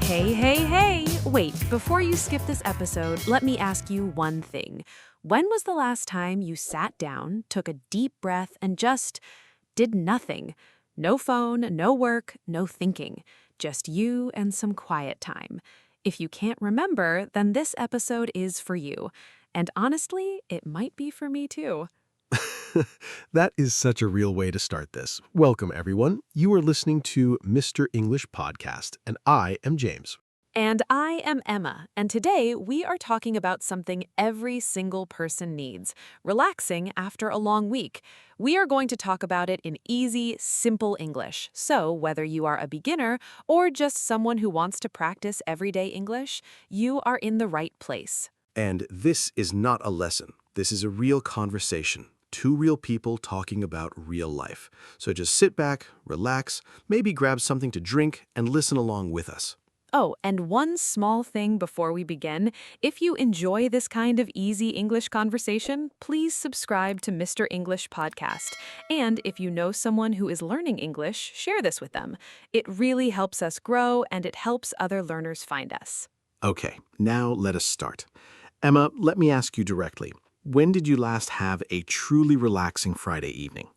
Hey. Wait, before you skip this episode, let me ask you one thing. When was the last time you sat down, took a deep breath, and just did nothing? No phone, no work, no thinking. Just you and some quiet time. If you can't remember, then this episode is for you. And honestly, it might be for me too. That is such a real way to start this. Welcome, everyone. You are listening to Mr. English Podcast, and I am James. And I am Emma, and today we are talking about something every single person needs, relaxing after a long week. We are going to talk about it in easy, simple English. So whether you are a beginner or just someone who wants to practice everyday English, you are in the right place. And this is not a lesson. This is a real conversation. Two real people talking about real life. So just sit back, relax, maybe grab something to drink, and listen along with us. Oh, and one small thing before we begin. If you enjoy this kind of easy English conversation, please subscribe to Mr. English Podcast. And if you know someone who is learning English, share this with them. It really helps us grow and it helps other learners find us. Okay, now let us start. Emma, let me ask you directly. When did you last have a truly relaxing Friday evening?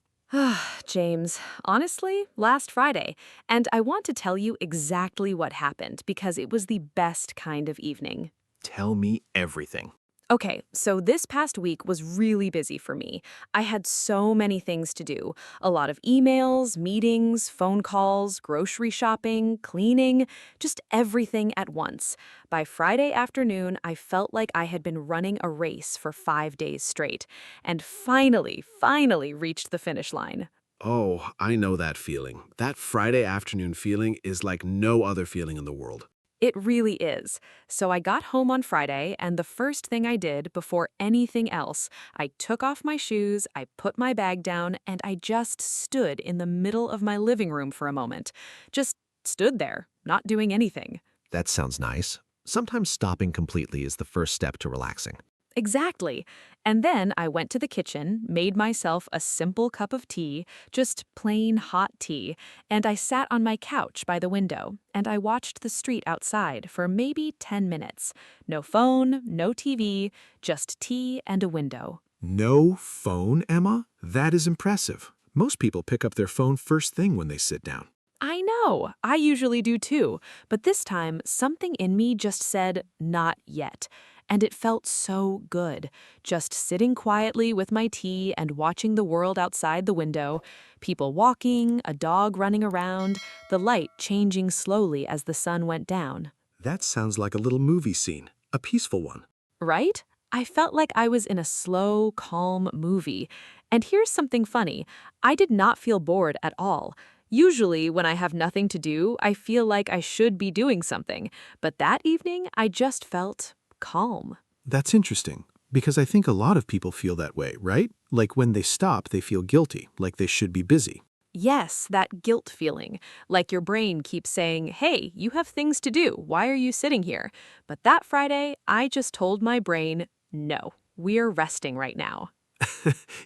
James, honestly, last Friday. And I want to tell you exactly what happened because it was the best kind of evening. Tell me everything. Okay, so this past week was really busy for me. I had so many things to do. A lot of emails, meetings, phone calls, grocery shopping, cleaning, just everything at once. By Friday afternoon, I felt like I had been running a race for 5 days straight, and finally reached the finish line. Oh, I know that feeling. That Friday afternoon feeling is like no other feeling in the world. It really is. So I got home on Friday, and the first thing I did before anything else, I took off my shoes, I put my bag down, and I just stood in the middle of my living room for a moment. Just stood there, not doing anything. That sounds nice. Sometimes stopping completely is the first step to relaxing. Exactly. And then I went to the kitchen, made myself a simple cup of tea, just plain hot tea, and I sat on my couch by the window, and I watched the street outside for maybe 10 minutes. No phone, no TV, just tea and a window. No phone, Emma? That is impressive. Most people pick up their phone first thing when they sit down. I know, I usually do too, but this time something in me just said, not yet. And it felt so good, just sitting quietly with my tea and watching the world outside the window, people walking, a dog running around, the light changing slowly as the sun went down. That sounds like a little movie scene, a peaceful one. Right? I felt like I was in a slow, calm movie. And here's something funny. I did not feel bored at all. Usually, when I have nothing to do, I feel like I should be doing something. But that evening, I just felt calm. That's interesting, because I think a lot of people feel that way, right? Like when they stop, they feel guilty, like they should be busy. Yes, that guilt feeling. Like your brain keeps saying, hey, you have things to do. Why are you sitting here? But that Friday, I just told my brain, no, we're resting right now.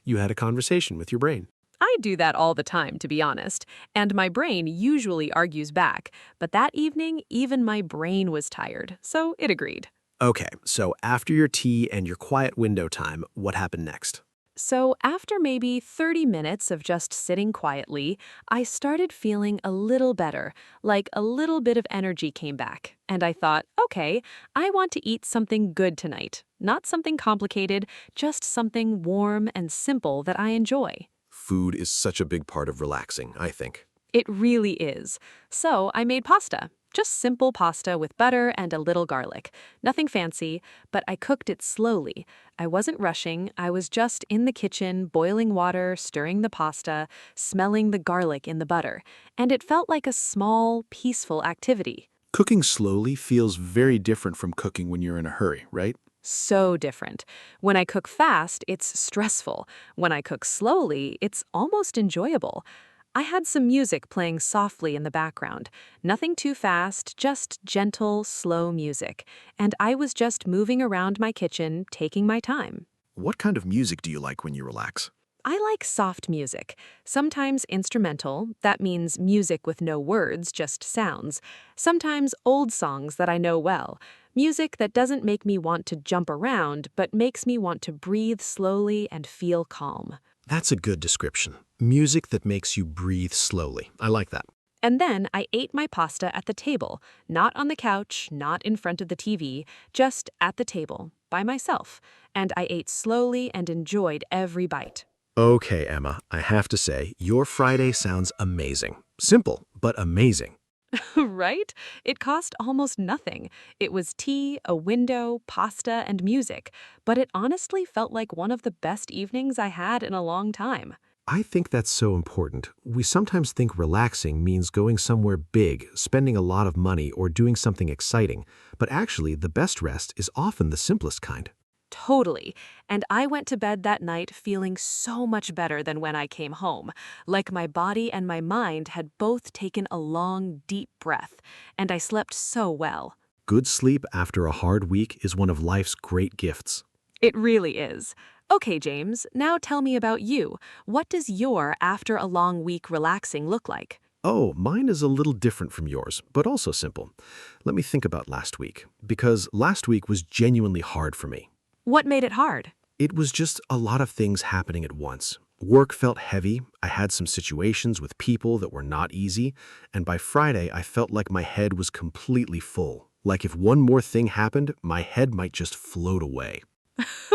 You had a conversation with your brain. I do that all the time, to be honest, and my brain usually argues back. But that evening, even my brain was tired, so it agreed. Okay, so after your tea and your quiet window time, what happened next? So after maybe 30 minutes of just sitting quietly, I started feeling a little better, like a little bit of energy came back. And I thought, okay, I want to eat something good tonight. Not something complicated, just something warm and simple that I enjoy. Food is such a big part of relaxing, I think. It really is. So I made pasta. Just simple pasta with butter and a little garlic. Nothing fancy, but I cooked it slowly. I wasn't rushing. I was just in the kitchen, boiling water, stirring the pasta, smelling the garlic in the butter. And it felt like a small, peaceful activity. Cooking slowly feels very different from cooking when you're in a hurry, right? So different. When I cook fast, it's stressful. When I cook slowly, it's almost enjoyable. I had some music playing softly in the background. Nothing too fast, just gentle, slow music. And I was just moving around my kitchen, taking my time. What kind of music do you like when you relax? I like soft music, sometimes instrumental, that means music with no words, just sounds. Sometimes old songs that I know well, music that doesn't make me want to jump around, but makes me want to breathe slowly and feel calm. That's a good description. Music that makes you breathe slowly. I like that. And then I ate my pasta at the table, not on the couch, not in front of the TV, just at the table, by myself. And I ate slowly and enjoyed every bite. Okay, Emma, I have to say, your Friday sounds amazing. Simple, but amazing. Right? It cost almost nothing. It was tea, a window, pasta, and music, but it honestly felt like one of the best evenings I had in a long time. I think that's so important. We sometimes think relaxing means going somewhere big, spending a lot of money, or doing something exciting, but actually, the best rest is often the simplest kind. Totally. And I went to bed that night feeling so much better than when I came home. Like my body and my mind had both taken a long, deep breath, and I slept so well. Good sleep after a hard week is one of life's great gifts. It really is. Okay, James, now tell me about you. What does your after a long week relaxing look like? Oh, mine is a little different from yours, but also simple. Let me think about last week, because last week was genuinely hard for me. What made it hard? It was just a lot of things happening at once. Work felt heavy, I had some situations with people that were not easy, and by Friday I felt like my head was completely full. Like if one more thing happened, my head might just float away.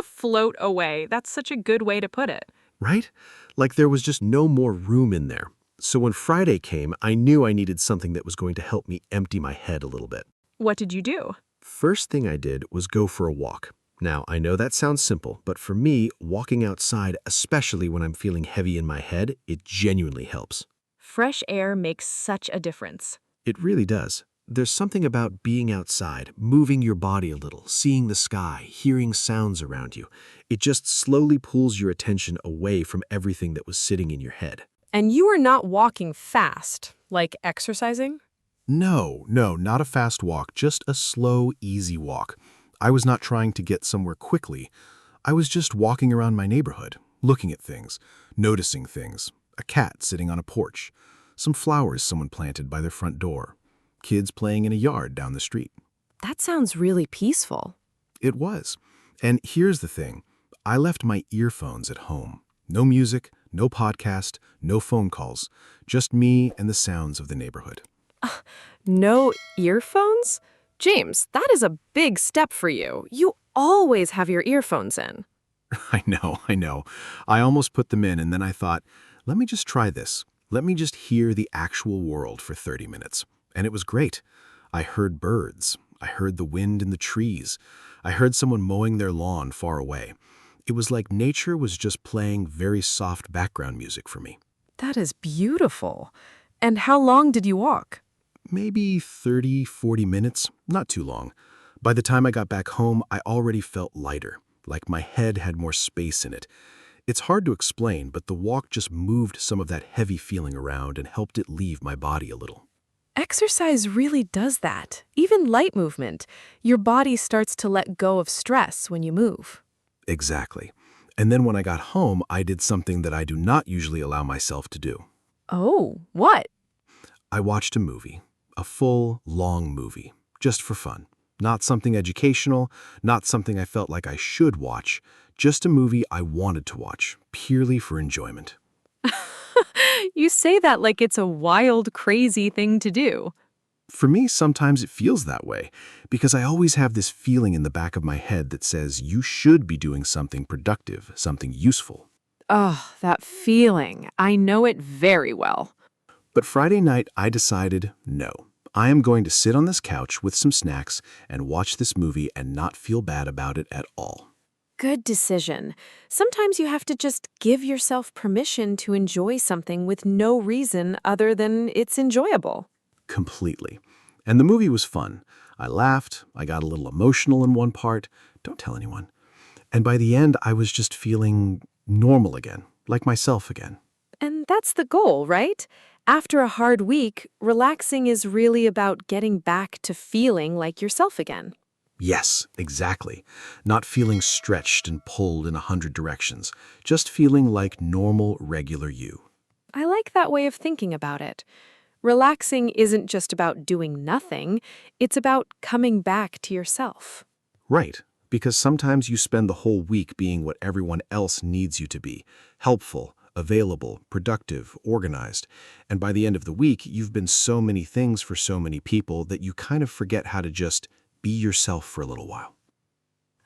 Float away. That's such a good way to put it. Right? Like there was just no more room in there. So when Friday came, I knew I needed something that was going to help me empty my head a little bit. What did you do? First thing I did was go for a walk. Now, I know that sounds simple, but for me, walking outside, especially when I'm feeling heavy in my head, it genuinely helps. Fresh air makes such a difference. It really does. There's something about being outside, moving your body a little, seeing the sky, hearing sounds around you. It just slowly pulls your attention away from everything that was sitting in your head. And you are not walking fast, like exercising? No, not a fast walk, just a slow, easy walk. I was not trying to get somewhere quickly. I was just walking around my neighborhood, looking at things, noticing things. A cat sitting on a porch, some flowers someone planted by their front door, kids playing in a yard down the street. That sounds really peaceful. It was. And here's the thing. I left my earphones at home. No music, no podcast, no phone calls. Just me and the sounds of the neighborhood. No earphones? James, that is a big step for you. You always have your earphones in. I know. I almost put them in and then I thought, let me just try this. Let me just hear the actual world for 30 minutes. And it was great. I heard birds. I heard the wind in the trees. I heard someone mowing their lawn far away. It was like nature was just playing very soft background music for me. That is beautiful. And how long did you walk? Maybe 30, 40 minutes, not too long. By the time I got back home, I already felt lighter, like my head had more space in it. It's hard to explain, but the walk just moved some of that heavy feeling around and helped it leave my body a little. Exercise really does that. Even light movement. Your body starts to let go of stress when you move. Exactly. And then when I got home, I did something that I do not usually allow myself to do. Oh, what? I watched a movie, a full, long movie, just for fun. Not something educational, not something I felt like I should watch, just a movie I wanted to watch, purely for enjoyment. You say that like it's a wild, crazy thing to do. For me, sometimes it feels that way, because I always have this feeling in the back of my head that says you should be doing something productive, something useful. Oh, that feeling. I know it very well. But Friday night, I decided, no. I am going to sit on this couch with some snacks and watch this movie and not feel bad about it at all. Good decision. Sometimes you have to just give yourself permission to enjoy something with no reason other than it's enjoyable. Completely. And the movie was fun. I laughed, I got a little emotional in one part. Don't tell anyone. And by the end, I was just feeling normal again, like myself again. And that's the goal, right? After a hard week, relaxing is really about getting back to feeling like yourself again. Yes, exactly. Not feeling stretched and pulled in 100 directions, just feeling like normal, regular you. I like that way of thinking about it. Relaxing isn't just about doing nothing, it's about coming back to yourself. Right, because sometimes you spend the whole week being what everyone else needs you to be, helpful, available, productive, organized. And by the end of the week, you've been so many things for so many people that you kind of forget how to just be yourself for a little while.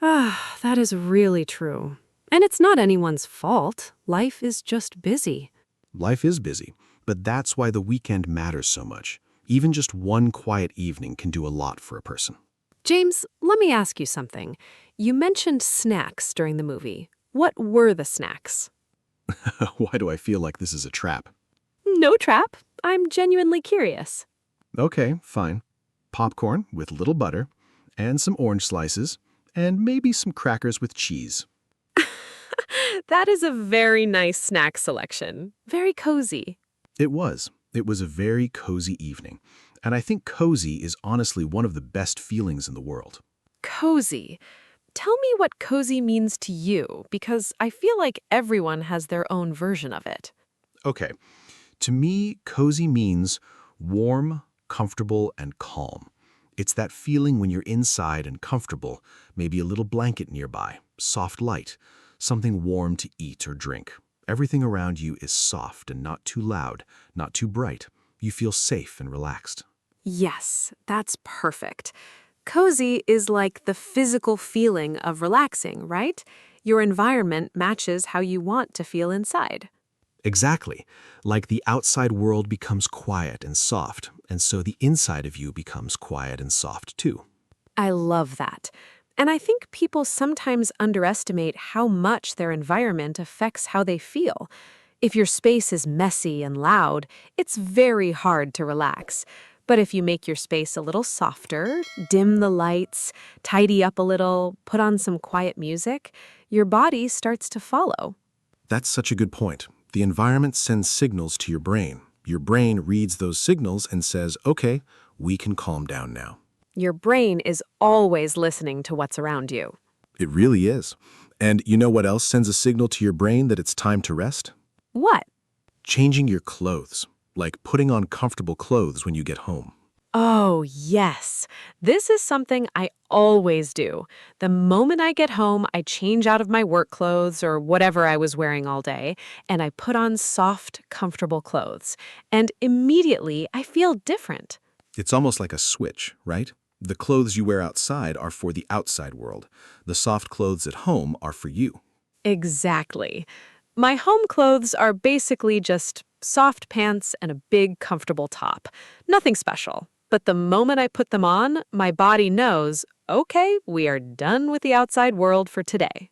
Ah, that is really true. And it's not anyone's fault. Life is just busy. Life is busy, but that's why the weekend matters so much. Even just one quiet evening can do a lot for a person. James, let me ask you something. You mentioned snacks during the movie. What were the snacks? Why do I feel like this is a trap? No trap. I'm genuinely curious. Okay, fine. Popcorn with little butter, and some orange slices, and maybe some crackers with cheese. That is a very nice snack selection. Very cozy. It was. It was a very cozy evening. And I think cozy is honestly one of the best feelings in the world. Cozy. Tell me what cozy means to you, because I feel like everyone has their own version of it. Okay, to me, cozy means warm, comfortable, and calm. It's that feeling when you're inside and comfortable, maybe a little blanket nearby, soft light, something warm to eat or drink. Everything around you is soft and not too loud, not too bright. You feel safe and relaxed. Yes, that's perfect. Cozy is like the physical feeling of relaxing, right? Your environment matches how you want to feel inside. Exactly. Like the outside world becomes quiet and soft, and so the inside of you becomes quiet and soft too. I love that. And I think people sometimes underestimate how much their environment affects how they feel. If your space is messy and loud, it's very hard to relax. But if you make your space a little softer, dim the lights, tidy up a little, put on some quiet music, your body starts to follow. That's such a good point. The environment sends signals to your brain. Your brain reads those signals and says, okay, we can calm down now. Your brain is always listening to what's around you. It really is. And you know what else sends a signal to your brain that it's time to rest? What? Changing your clothes, like putting on comfortable clothes when you get home. Oh, yes. This is something I always do. The moment I get home, I change out of my work clothes or whatever I was wearing all day, and I put on soft, comfortable clothes. And immediately, I feel different. It's almost like a switch, right? The clothes you wear outside are for the outside world. The soft clothes at home are for you. Exactly. My home clothes are basically just soft pants and a big, comfortable top. Nothing special. But the moment I put them on, my body knows, okay, we are done with the outside world for today.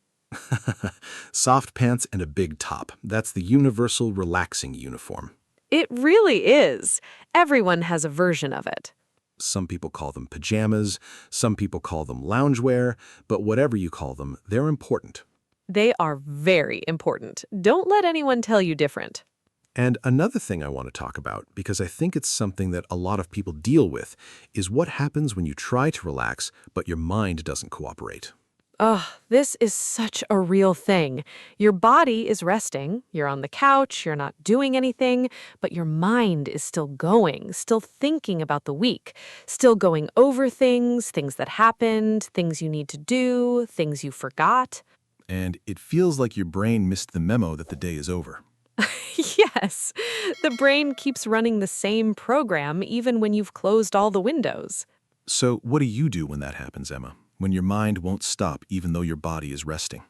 Soft pants and a big top. That's the universal relaxing uniform. It really is. Everyone has a version of it. Some people call them pajamas, some people call them loungewear, but whatever you call them, they're important. They are very important. Don't let anyone tell you different. And another thing I want to talk about, because I think it's something that a lot of people deal with, is what happens when you try to relax, but your mind doesn't cooperate. Ugh, this is such a real thing. Your body is resting, you're on the couch, you're not doing anything, but your mind is still going, still thinking about the week, still going over things, things that happened, things you need to do, things you forgot. And it feels like your brain missed the memo that the day is over. Yes, the brain keeps running the same program even when you've closed all the windows. So what do you do when that happens, Emma? When your mind won't stop even though your body is resting?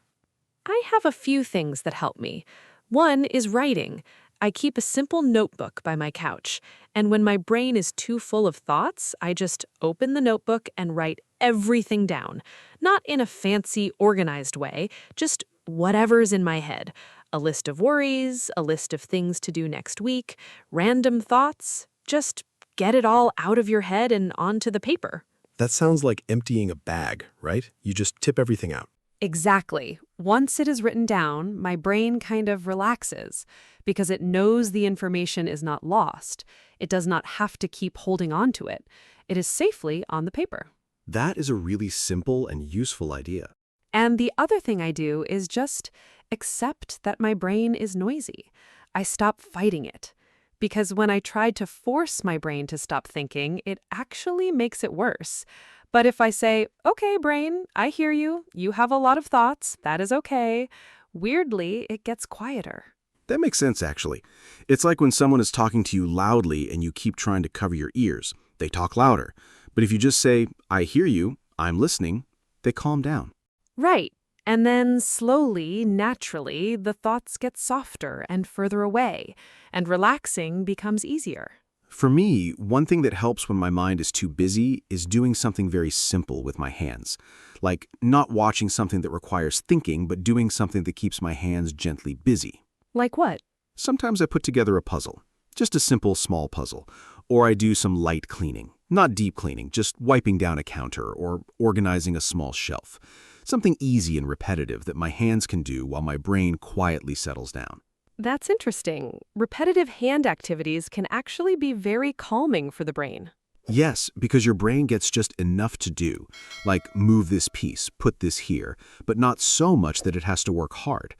I have a few things that help me. One is writing. I keep a simple notebook by my couch, and when my brain is too full of thoughts, I just open the notebook and write everything down. Not in a fancy, organized way, just whatever's in my head. A list of worries, a list of things to do next week, random thoughts. Just get it all out of your head and onto the paper. That sounds like emptying a bag, right? You just tip everything out. Exactly. Once it is written down, my brain kind of relaxes because it knows the information is not lost. It does not have to keep holding on to it. It is safely on the paper. That is a really simple and useful idea. And the other thing I do is just accept that my brain is noisy. I stop fighting it. Because when I try to force my brain to stop thinking, it actually makes it worse. But if I say, okay, brain, I hear you. You have a lot of thoughts. That is okay. Weirdly, it gets quieter. That makes sense, actually. It's like when someone is talking to you loudly and you keep trying to cover your ears. They talk louder. But if you just say, I hear you, I'm listening, they calm down. Right. And then slowly, naturally, the thoughts get softer and further away, and relaxing becomes easier. For me, one thing that helps when my mind is too busy is doing something very simple with my hands. Like not watching something that requires thinking, but doing something that keeps my hands gently busy. Like what? Sometimes I put together a puzzle, just a simple small puzzle, or I do some light cleaning. Not deep cleaning, just wiping down a counter or organizing a small shelf. Something easy and repetitive that my hands can do while my brain quietly settles down. That's interesting. Repetitive hand activities can actually be very calming for the brain. Yes, because your brain gets just enough to do, like move this piece, put this here, but not so much that it has to work hard.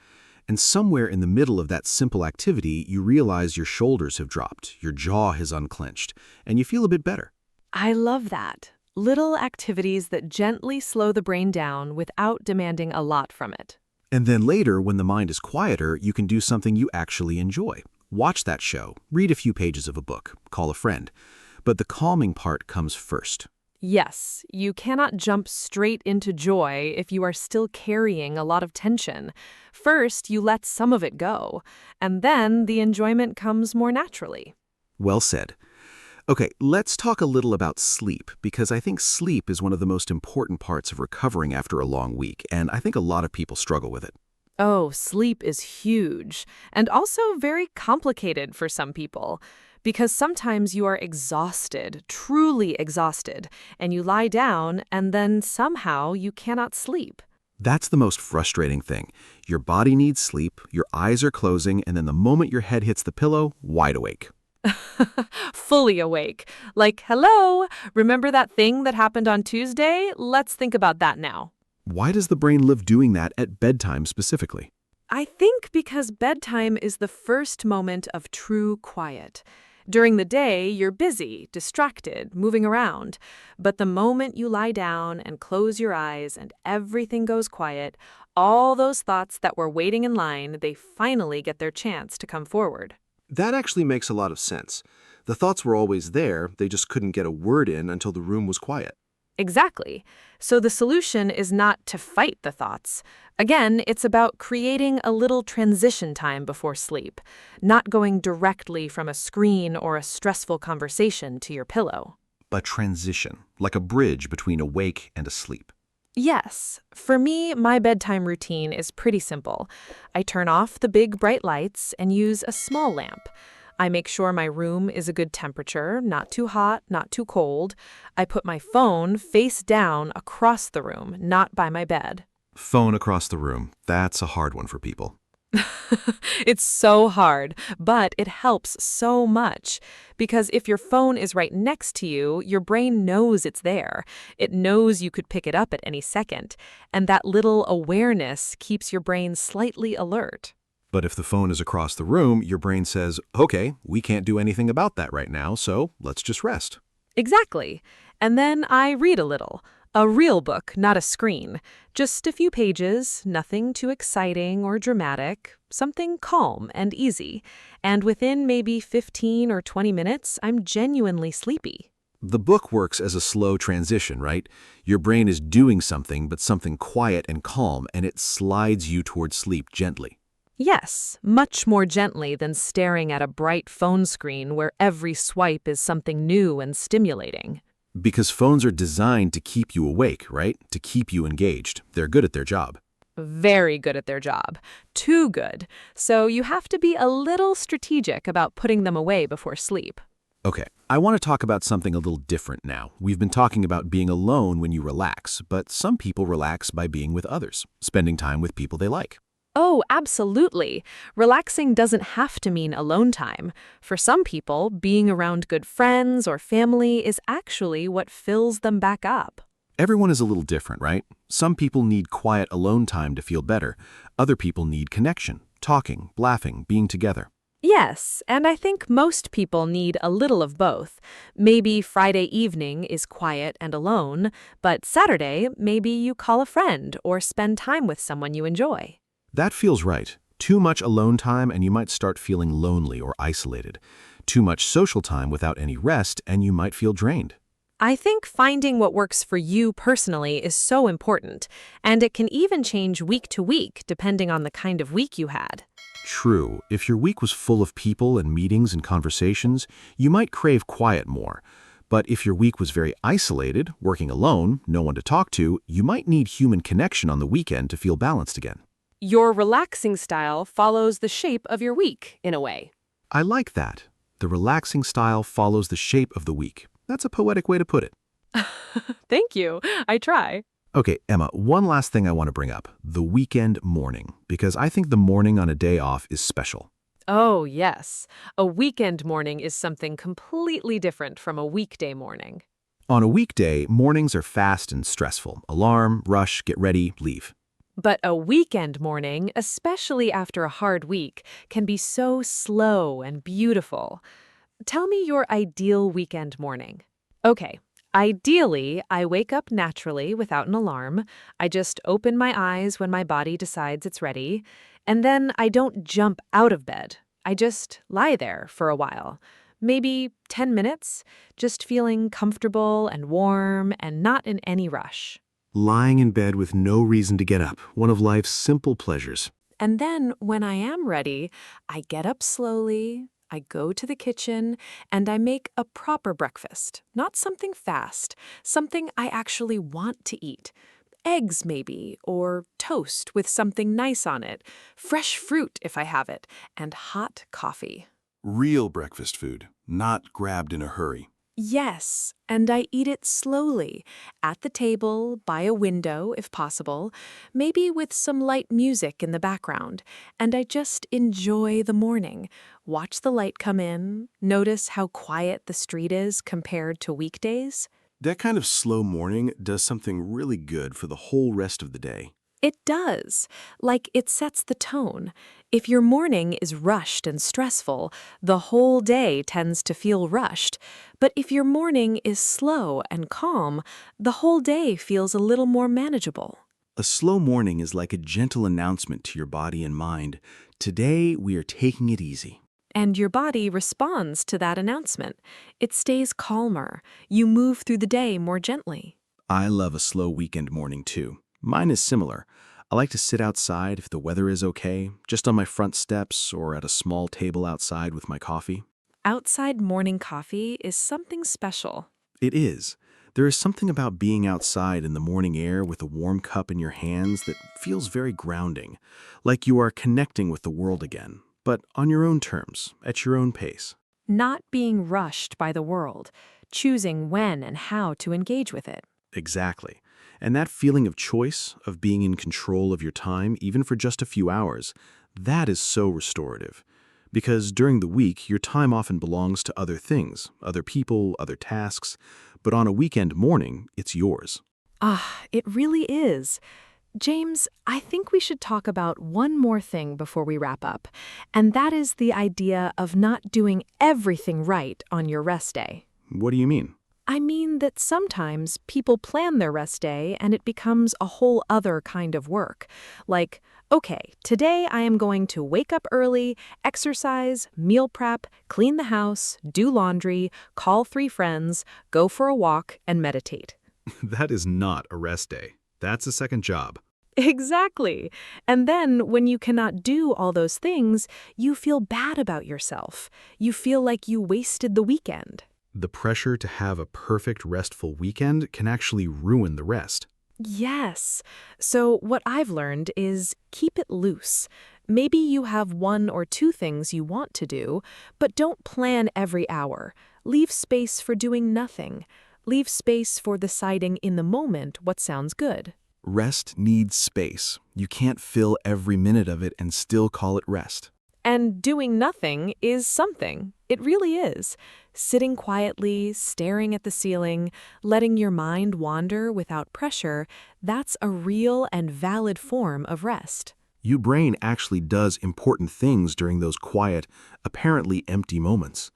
And somewhere in the middle of that simple activity, you realize your shoulders have dropped, your jaw has unclenched, and you feel a bit better. I love that. Little activities that gently slow the brain down without demanding a lot from it. And then later, when the mind is quieter, you can do something you actually enjoy. Watch that show, read a few pages of a book, call a friend. But the calming part comes first. Yes, you cannot jump straight into joy if you are still carrying a lot of tension. First, you let some of it go, and then the enjoyment comes more naturally. Well said. Okay, let's talk a little about sleep, because I think sleep is one of the most important parts of recovering after a long week, and I think a lot of people struggle with it. Oh, sleep is huge, and also very complicated for some people, because sometimes you are exhausted, truly exhausted, and you lie down, and then somehow you cannot sleep. That's the most frustrating thing. Your body needs sleep, your eyes are closing, and then the moment your head hits the pillow, wide awake. Fully awake. Like, hello, remember that thing that happened on Tuesday? Let's think about that now. Why does the brain live doing that at bedtime specifically? I think because bedtime is the first moment of true quiet. During the day, you're busy, distracted, moving around. But the moment you lie down and close your eyes and everything goes quiet, all those thoughts that were waiting in line, they finally get their chance to come forward. That actually makes a lot of sense. The thoughts were always there, they just couldn't get a word in until the room was quiet. Exactly. So the solution is not to fight the thoughts. Again, it's about creating a little transition time before sleep, not going directly from a screen or a stressful conversation to your pillow. But transition, like a bridge between awake and asleep. Yes. For me, my bedtime routine is pretty simple. I turn off the big bright lights and use a small lamp. I make sure my room is a good temperature, not too hot, not too cold. I put my phone face down across the room, not by my bed. Phone across the room. That's a hard one for people. It's so hard, but it helps so much. Because if your phone is right next to you, your brain knows it's there. It knows you could pick it up at any second. And that little awareness keeps your brain slightly alert. But if the phone is across the room, your brain says, okay, we can't do anything about that right now, so let's just rest. Exactly. And then I read a little. A real book, not a screen. Just a few pages, nothing too exciting or dramatic, something calm and easy. And within maybe 15 or 20 minutes, I'm genuinely sleepy. The book works as a slow transition, right? Your brain is doing something, but something quiet and calm, and it slides you towards sleep gently. Yes, much more gently than staring at a bright phone screen where every swipe is something new and stimulating. Because phones are designed to keep you awake, right? To keep you engaged. They're good at their job. Very good at their job. Too good. So you have to be a little strategic about putting them away before sleep. Okay, I want to talk about something a little different now. We've been talking about being alone when you relax, but some people relax by being with others, spending time with people they like. Oh, absolutely. Relaxing doesn't have to mean alone time. For some people, being around good friends or family is actually what fills them back up. Everyone is a little different, right? Some people need quiet alone time to feel better. Other people need connection, talking, laughing, being together. Yes, and I think most people need a little of both. Maybe Friday evening is quiet and alone, but Saturday, maybe you call a friend or spend time with someone you enjoy. That feels right. Too much alone time and you might start feeling lonely or isolated. Too much social time without any rest and you might feel drained. I think finding what works for you personally is so important, and it can even change week to week depending on the kind of week you had. True, if your week was full of people and meetings and conversations, you might crave quiet more. But if your week was very isolated, working alone, no one to talk to, you might need human connection on the weekend to feel balanced again. Your relaxing style follows the shape of your week, in a way. I like that. The relaxing style follows the shape of the week. That's a poetic way to put it. Thank you. I try. Okay, Emma, one last thing I want to bring up, the weekend morning, because I think the morning on a day off is special. Oh, yes. A weekend morning is something completely different from a weekday morning. On a weekday, mornings are fast and stressful. Alarm, rush, get ready, leave. But a weekend morning, especially after a hard week, can be so slow and beautiful. Tell me your ideal weekend morning. Okay. Ideally, I wake up naturally without an alarm. I just open my eyes when my body decides it's ready. And then I don't jump out of bed. I just lie there for a while. Maybe 10 minutes, just feeling comfortable and warm and not in any rush. Lying in bed with no reason to get up, one of life's simple pleasures. And then, when I am ready, I get up slowly, I go to the kitchen, and I make a proper breakfast. Not something fast, something I actually want to eat. Eggs, maybe, or toast with something nice on it, fresh fruit if I have it, and hot coffee. Real breakfast food, not grabbed in a hurry. Yes, and I eat it slowly, at the table, by a window if possible, maybe with some light music in the background, and I just enjoy the morning, watch the light come in, notice how quiet the street is compared to weekdays. That kind of slow morning does something really good for the whole rest of the day. It does. Like it sets the tone. If your morning is rushed and stressful, the whole day tends to feel rushed. But if your morning is slow and calm, the whole day feels a little more manageable. A slow morning is like a gentle announcement to your body and mind. Today, we are taking it easy. And your body responds to that announcement. It stays calmer. You move through the day more gently. I love a slow weekend morning too. Mine is similar. I like to sit outside if the weather is okay, just on my front steps or at a small table outside with my coffee. Outside morning coffee is something special. It is. There is something about being outside in the morning air with a warm cup in your hands that feels very grounding, like you are connecting with the world again, but on your own terms, at your own pace. Not being rushed by the world, choosing when and how to engage with it. Exactly. And that feeling of choice, of being in control of your time, even for just a few hours, that is so restorative. Because during the week, your time often belongs to other things, other people, other tasks, but on a weekend morning, it's yours. Ah, it really is. James, I think we should talk about one more thing before we wrap up, and that is the idea of not doing everything right on your rest day. What do you mean? I mean that sometimes people plan their rest day and it becomes a whole other kind of work. Like, okay, today I am going to wake up early, exercise, meal prep, clean the house, do laundry, call 3 friends, go for a walk, and meditate. That is not a rest day. That's a second job. Exactly. And then when you cannot do all those things, you feel bad about yourself. You feel like you wasted the weekend. The pressure to have a perfect restful weekend can actually ruin the rest. Yes. So what I've learned is keep it loose. Maybe you have 1 or 2 things you want to do, but don't plan every hour. Leave space for doing nothing. Leave space for deciding in the moment what sounds good. Rest needs space. You can't fill every minute of it and still call it rest. And doing nothing is something. It really is. Sitting quietly, staring at the ceiling, letting your mind wander without pressure, that's a real and valid form of rest. Your brain actually does important things during those quiet, apparently empty moments.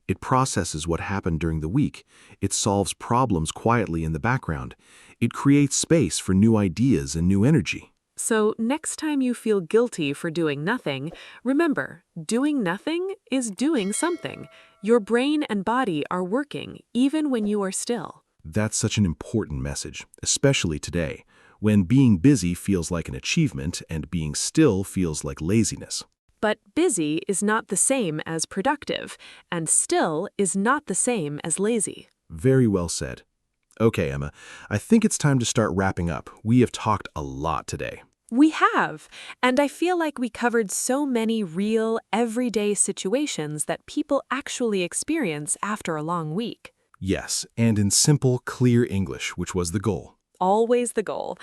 It processes what happened during the week. It solves problems quietly in the background. It creates space for new ideas and new energy. So next time you feel guilty for doing nothing, remember, doing nothing is doing something. Your brain and body are working even when you are still. That's such an important message, especially today, when being busy feels like an achievement and being still feels like laziness. But busy is not the same as productive, and still is not the same as lazy. Very well said. Okay, Emma, I think it's time to start wrapping up. We have talked a lot today. We have, and I feel like we covered so many real, everyday situations that people actually experience after a long week. Yes, and in simple, clear English, which was the goal. Always the goal.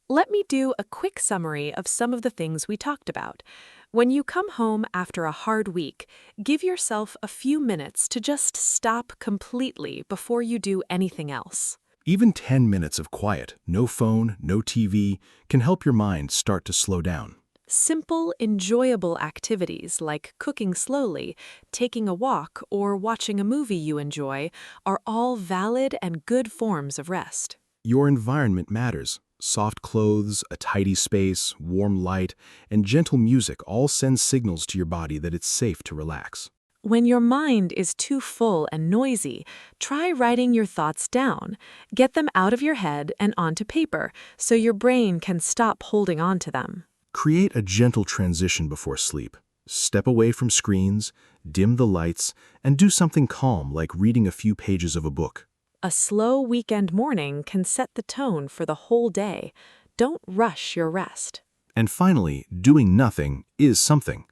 Let me do a quick summary of some of the things we talked about. When you come home after a hard week, give yourself a few minutes to just stop completely before you do anything else. Even 10 minutes of quiet, no phone, no TV, can help your mind start to slow down. Simple, enjoyable activities like cooking slowly, taking a walk, or watching a movie you enjoy are all valid and good forms of rest. Your environment matters. Soft clothes, a tidy space, warm light, and gentle music all send signals to your body that it's safe to relax. When your mind is too full and noisy, try writing your thoughts down. Get them out of your head and onto paper so your brain can stop holding on to them. Create a gentle transition before sleep. Step away from screens, dim the lights, and do something calm like reading a few pages of a book. A slow weekend morning can set the tone for the whole day. Don't rush your rest. And finally, doing nothing is something.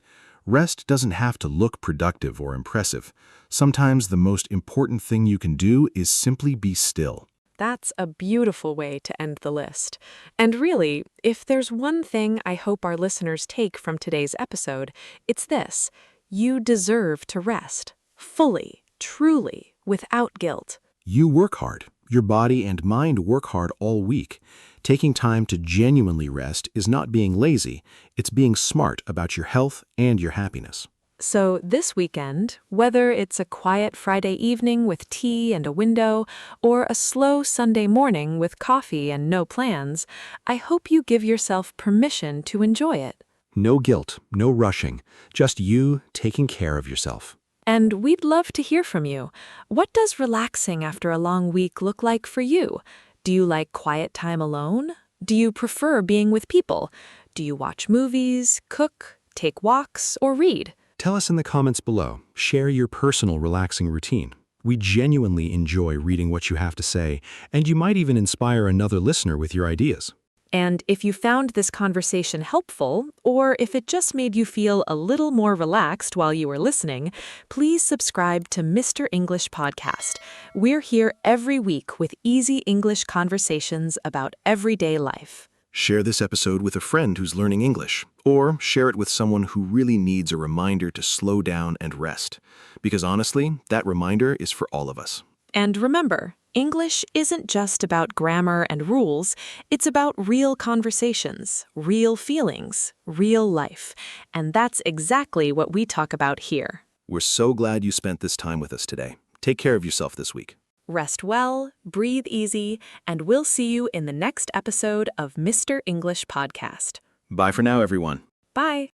Rest doesn't have to look productive or impressive. Sometimes the most important thing you can do is simply be still. That's a beautiful way to end the list. And really, if there's one thing I hope our listeners take from today's episode, it's this: you deserve to rest. Fully, truly, without guilt. You work hard. Your body and mind work hard all week. Taking time to genuinely rest is not being lazy, it's being smart about your health and your happiness. So this weekend, whether it's a quiet Friday evening with tea and a window, or a slow Sunday morning with coffee and no plans, I hope you give yourself permission to enjoy it. No guilt, no rushing, just you taking care of yourself. And we'd love to hear from you. What does relaxing after a long week look like for you? Do you like quiet time alone? Do you prefer being with people? Do you watch movies, cook, take walks, or read? Tell us in the comments below. Share your personal relaxing routine. We genuinely enjoy reading what you have to say, and you might even inspire another listener with your ideas. And if you found this conversation helpful, or if it just made you feel a little more relaxed while you were listening, please subscribe to Mr. English Podcast. We're here every week with easy English conversations about everyday life. Share this episode with a friend who's learning English, or share it with someone who really needs a reminder to slow down and rest. Because honestly, that reminder is for all of us. And remember, English isn't just about grammar and rules, it's about real conversations, real feelings, real life. And that's exactly what we talk about here. We're so glad you spent this time with us today. Take care of yourself this week. Rest well, breathe easy, and we'll see you in the next episode of Mr. English Podcast. Bye for now, everyone. Bye.